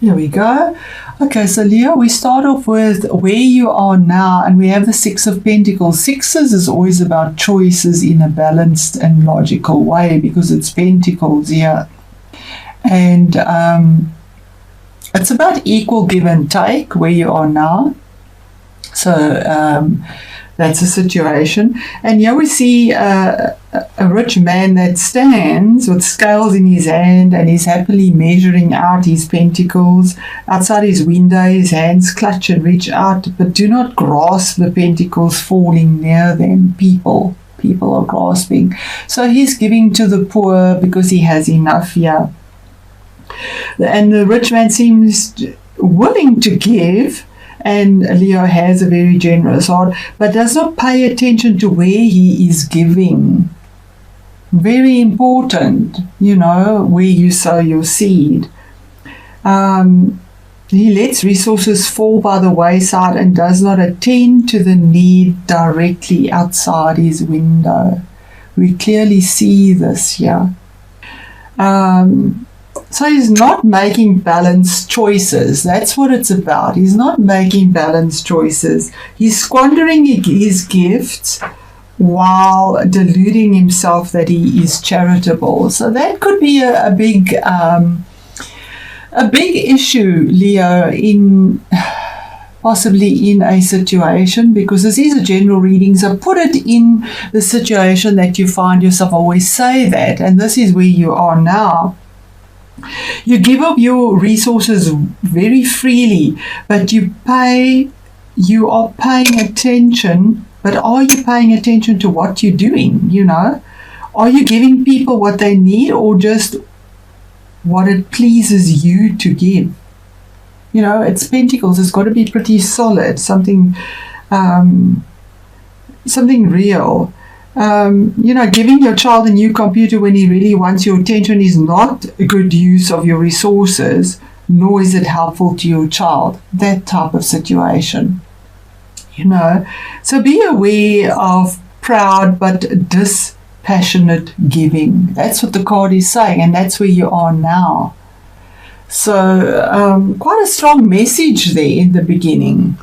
Here we go. Okay, so Leo, we start off with where you are now, and we have the Six of Pentacles. Sixes is always about choices in a balanced and logical way because it's Pentacles here. And it's about equal give and take where you are now. So that's a situation. And here we see a rich man that stands with scales in his hand and is happily measuring out his pentacles. Outside his window, his hands clutch and reach out, but do not grasp the pentacles falling near them. People are grasping. So he's giving to the poor because he has enough here. And the rich man seems willing to give, and Leo has a very generous heart, but does not pay attention to where he is giving. Very important, where you sow your seed. He lets resources fall by the wayside and does not attend to the need directly outside his window. We clearly see this here. So he's not making balanced choices. That's what it's about. He's not making balanced choices. He's squandering his gifts while deluding himself that he is charitable. So that could be a big issue, Leo, possibly in a situation, because this is a general reading. So put it in the situation that you find yourself. I always say that, and this is where you are now. You give up your resources very freely, but you are paying attention, but are you paying attention to what you're doing, Are you giving people what they need or just what it pleases you to give? It's Pentacles. It's got to be pretty solid, something real. Giving your child a new computer when he really wants your attention is not a good use of your resources, nor is it helpful to your child. That type of situation, So be aware of proud but dispassionate giving. That's what the card is saying, and that's where you are now. So quite a strong message there in the beginning.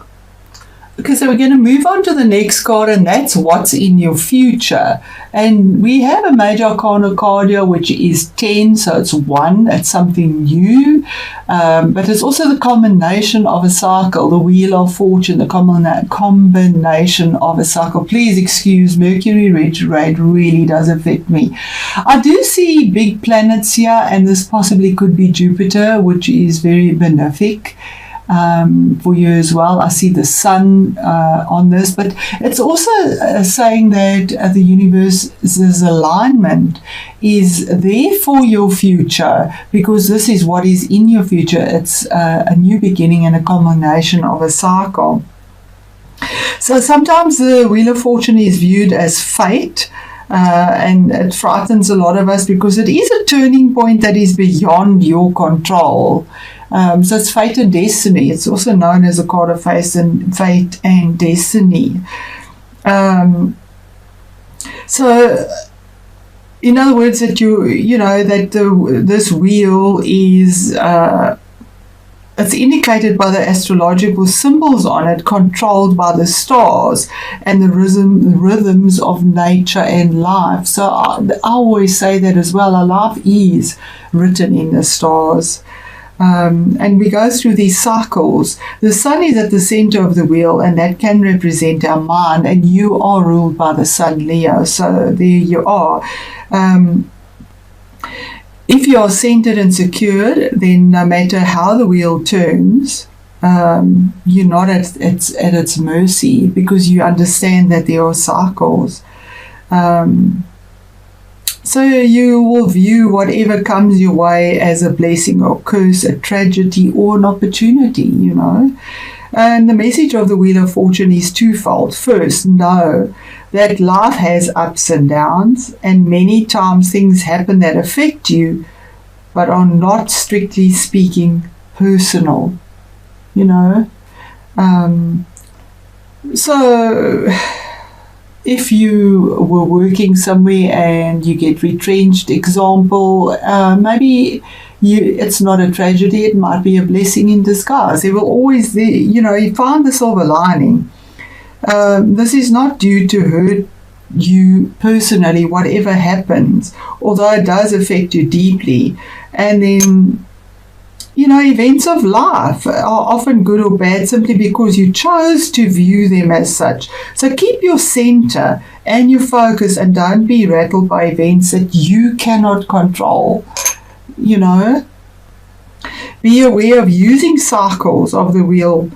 Okay, so we're going to move on to the next card, and that's what's in your future. And we have a major arcana card here, which is 10, so it's 1, it's something new. But it's also the combination of a cycle, the Wheel of Fortune, the combination of a cycle. Please excuse, Mercury retrograde really does affect me. I do see big planets here, and this possibly could be Jupiter, which is very benefic. For you as well. I see the sun on this, but it's also saying that the universe's alignment is there for your future, because this is what is in your future. It's a new beginning and a combination of a cycle. So sometimes the Wheel of Fortune is viewed as fate, and it frightens a lot of us because it is a turning point that is beyond your control. So it's fate and destiny. It's also known as a card of fate and destiny. So, in other words, that this wheel is it's indicated by the astrological symbols on it, controlled by the stars and the rhythms of nature and life. So I always say that as well. Our life is written in the stars. And we go through these cycles. The sun is at the center of the wheel, and that can represent our mind, and you are ruled by the sun, Leo. So there you are. If you are centered and secured, then no matter how the wheel turns, you're not at its mercy, because you understand that there are cycles. So you will view whatever comes your way as a blessing or curse, a tragedy or an opportunity, And the message of the Wheel of Fortune is twofold. First, know that life has ups and downs, and many times things happen that affect you, but are not, strictly speaking, personal, So if you were working somewhere and you get retrenched, example, maybe it's not a tragedy, it might be a blessing in disguise. There will always, you find the silver lining. This is not due to hurt you personally, whatever happens, although it does affect you deeply. And then, events of life are often good or bad simply because you chose to view them as such. So keep your center and your focus and don't be rattled by events that you cannot control. Be aware of using cycles of the wheel,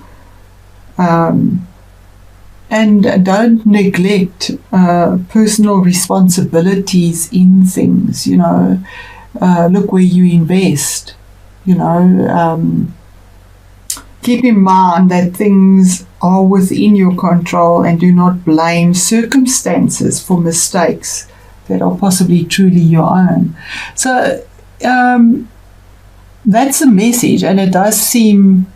and don't neglect personal responsibilities in things. Look where you invest. Keep in mind that things are within your control, and do not blame circumstances for mistakes that are possibly truly your own. So that's a message, and it does seem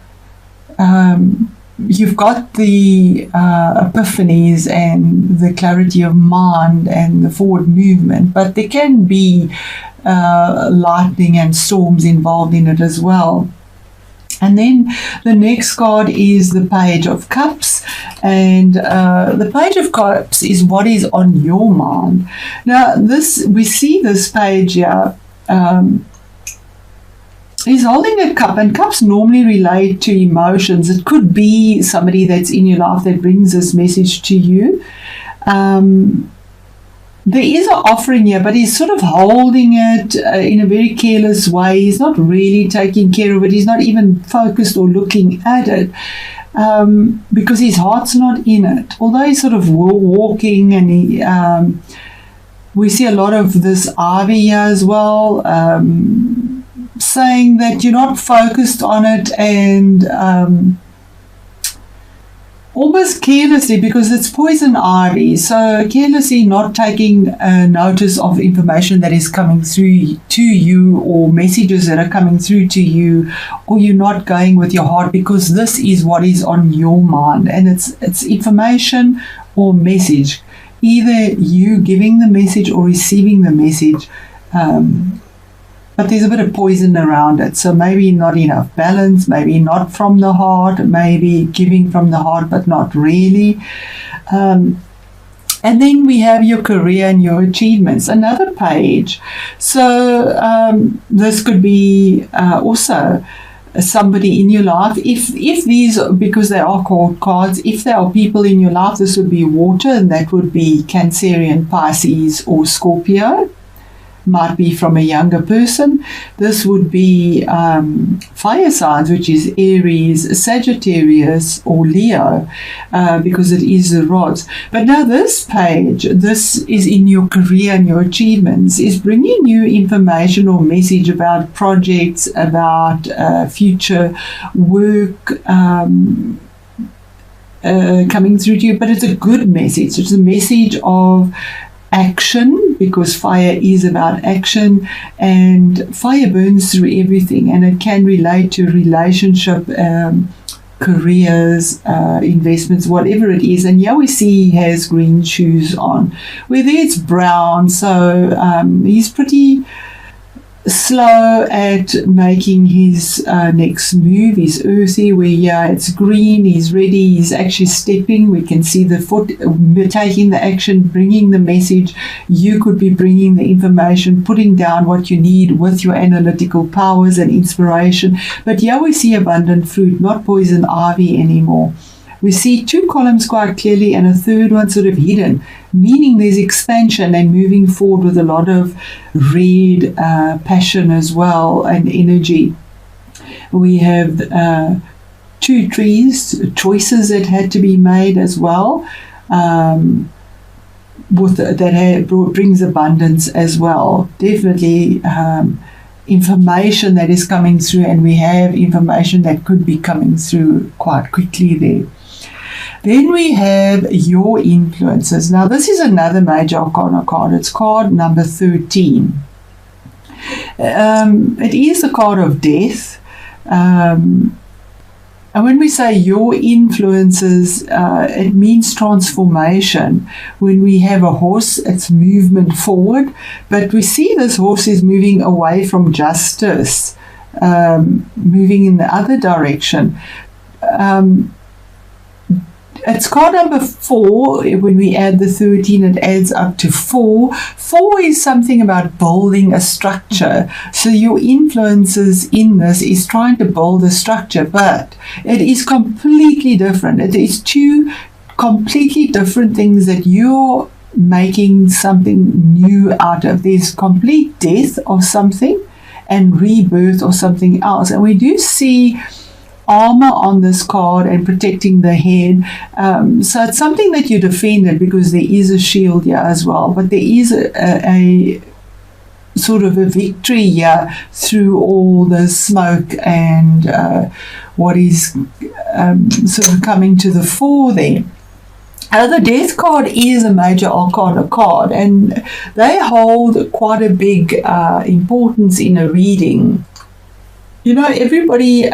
you've got the epiphanies and the clarity of mind and the forward movement, but there can be lightning and storms involved in it as well. And then the next card is the Page of Cups, and the Page of Cups is what is on your mind. Now, we see this page here. He's holding a cup, and cups normally relate to emotions. It could be somebody that's in your life that brings this message to you. There is an offering here, but he's sort of holding it in a very careless way. He's not really taking care of it. He's not even focused or looking at it because his heart's not in it. Although he's sort of walking, and we see a lot of this ivy here as well, saying that you're not focused on it, and almost carelessly, because it's poison ivy, so carelessly not taking notice of information that is coming through to you, or messages that are coming through to you, or you're not going with your heart, because this is what is on your mind, and it's information or message, either you giving the message or receiving the message. But there's a bit of poison around it, so maybe not enough balance, maybe not from the heart, maybe giving from the heart, but not really. And then we have your career and your achievements, another page. So this could be also somebody in your life. If these, because they are called cards, if there are people in your life, this would be water, and that would be Cancerian, Pisces, or Scorpio. Might be from a younger person. This would be fire signs, which is Aries, Sagittarius, or Leo, because it is the rods. But now this page, this is in your career and your achievements, is bringing you information or message about projects, about future work coming through to you. But it's a good message. It's a message of action, because fire is about action, and fire burns through everything, and it can relate to relationship, careers, investments, whatever it is. And here we see he has green shoes on, whether it's brown, so he's pretty slow at making his next move. He's earthy, where it's green, he's ready, he's actually stepping. We can see the foot taking the action, bringing the message. You could be bringing the information, putting down what you need with your analytical powers and inspiration. But here we see abundant fruit, not poison ivy anymore. We see two columns quite clearly and a third one sort of hidden, meaning there's expansion and moving forward with a lot of red passion as well, and energy. We have two trees, choices that had to be made as well, brings abundance as well. Definitely information that is coming through, and we have information that could be coming through quite quickly there. Then we have your influences. Now, this is another major arcana card. It's card number 13. It is the card of death. And when we say your influences, it means transformation. When we have a horse, it's movement forward, but we see this horse is moving away from justice, moving in the other direction. It's card number 4. When we add the 13, it adds up to 4. 4 is something about building a structure. So your influences in this is trying to build a structure, but it is completely different. It is 2 completely different things that you're making something new out of. There's complete death of something and rebirth of something else. And we do see armor on this card and protecting the head. So it's something that you defended because there is a shield here as well. But there is a sort of a victory here through all the smoke and what is sort of coming to the fore there. The Death card is a major arcana card, and they hold quite a big importance in a reading. You know, everybody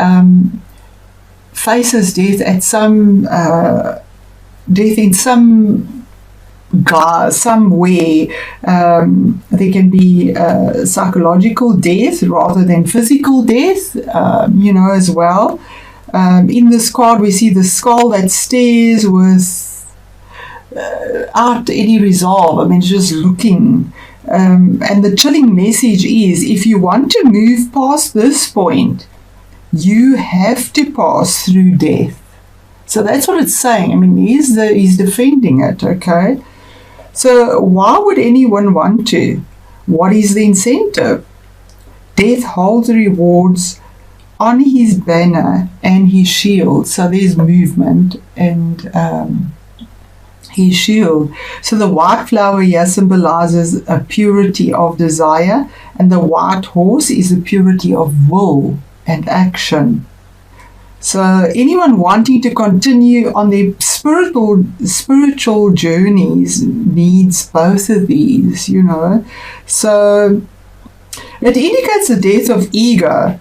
faces death at some death in some glass somewhere. There can be psychological death rather than physical death, as well. In this card we see the skull that stares without any resolve. I mean, just looking. And the chilling message is, if you want to move past this point, you have to pass through death. So that's what it's saying. I mean, he's defending it, okay? So why would anyone want to? What is the incentive? Death holds rewards on his banner and his shield. So there's movement and his shield. So the white flower here symbolizes a purity of desire, and the white horse is a purity of will and action. So anyone wanting to continue on their spiritual journeys needs both of these, So it indicates the death of ego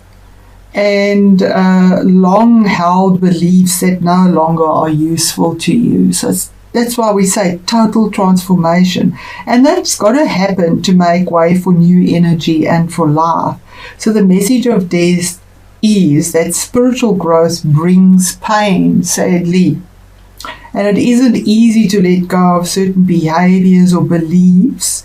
and long-held beliefs that no longer are useful to you. So that's why we say total transformation. And that's got to happen to make way for new energy and for life. So the message of death is that spiritual growth brings pain, sadly. And it isn't easy to let go of certain behaviors or beliefs,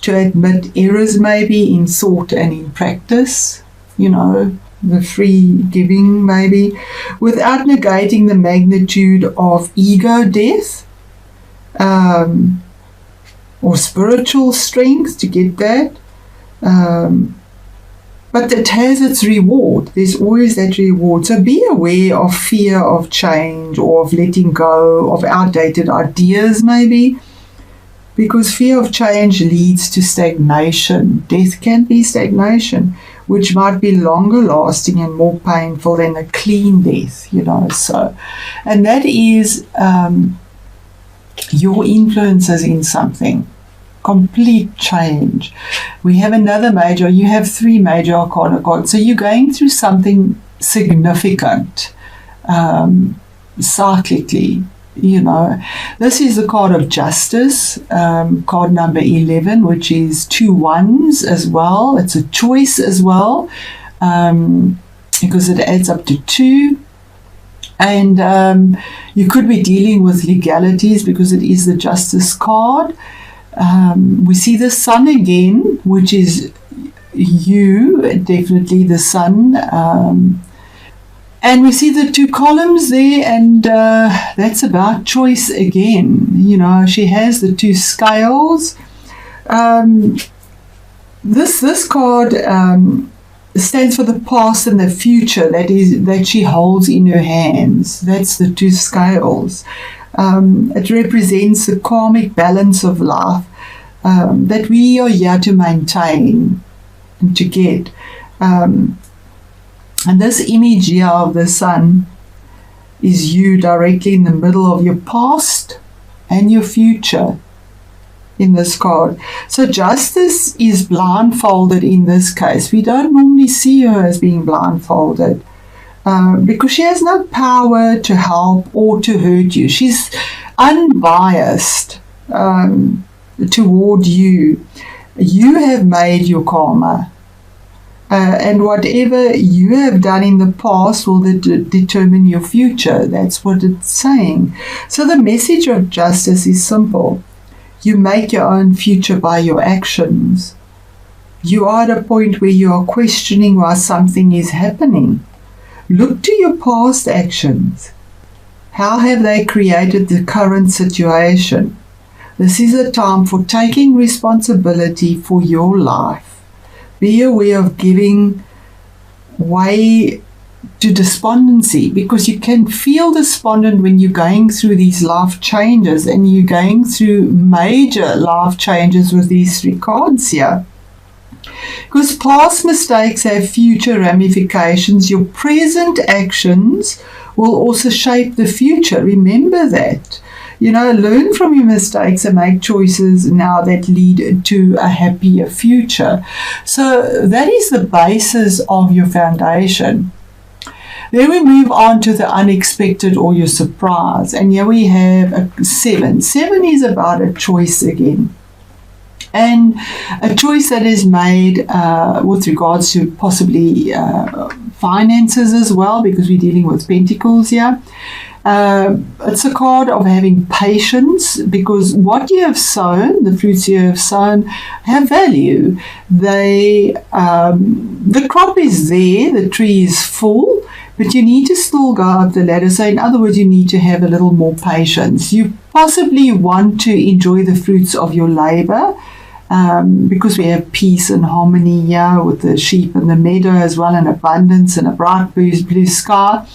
to admit errors maybe in thought and in practice, the free giving maybe, without negating the magnitude of ego death, or spiritual strength to get that. But it has its reward. There's always that reward. So be aware of fear of change or of letting go of outdated ideas maybe, because fear of change leads to stagnation. Death can be stagnation, which might be longer lasting and more painful than a clean death, So, and that is your influences in something. Complete change. We have another major. You have 3 major arcana cards. So you're going through something significant, cyclically. This is the card of justice, card number 11, which is 2 1s as well. It's a choice as well, because it adds up to 2. And you could be dealing with legalities because it is the justice card. We see the sun again, which is you, definitely the sun. And we see the 2 columns there, and that's about choice again. She has the 2 scales. This card stands for the past and the future that she holds in her hands. That's the 2 scales. It represents the karmic balance of life that we are here to maintain and to get. And this image here of the sun is you directly in the middle of your past and your future in this card. So justice is blindfolded in this case. We don't normally see her as being blindfolded. because she has no power to help or to hurt you. She's unbiased toward you. You have made your karma. And whatever you have done in the past will determine your future. That's what it's saying. So the message of justice is simple. You make your own future by your actions. You are at a point where you are questioning why something is happening. Look to your past actions. How have they created the current situation? This is a time for taking responsibility for your life. Be aware of giving way to despondency, because you can feel despondent when you're going through these life changes, and you're going through major life changes with these 3 cards here. Because past mistakes have future ramifications. Your present actions will also shape the future. Remember that. Learn from your mistakes and make choices now that lead to a happier future. So that is the basis of your foundation. Then we move on to the unexpected or your surprise. And here we have a 7. 7 is about a choice again. And a choice that is made with regards to possibly finances as well, because we're dealing with pentacles here. It's a card of having patience, because what you have sown, the fruits you have sown, have value. The crop is there, the tree is full, but you need to still go up the ladder. So in other words, you need to have a little more patience. You possibly want to enjoy the fruits of your labor, because we have peace and harmony here with the sheep and the meadow as well, and abundance and a bright blue sky.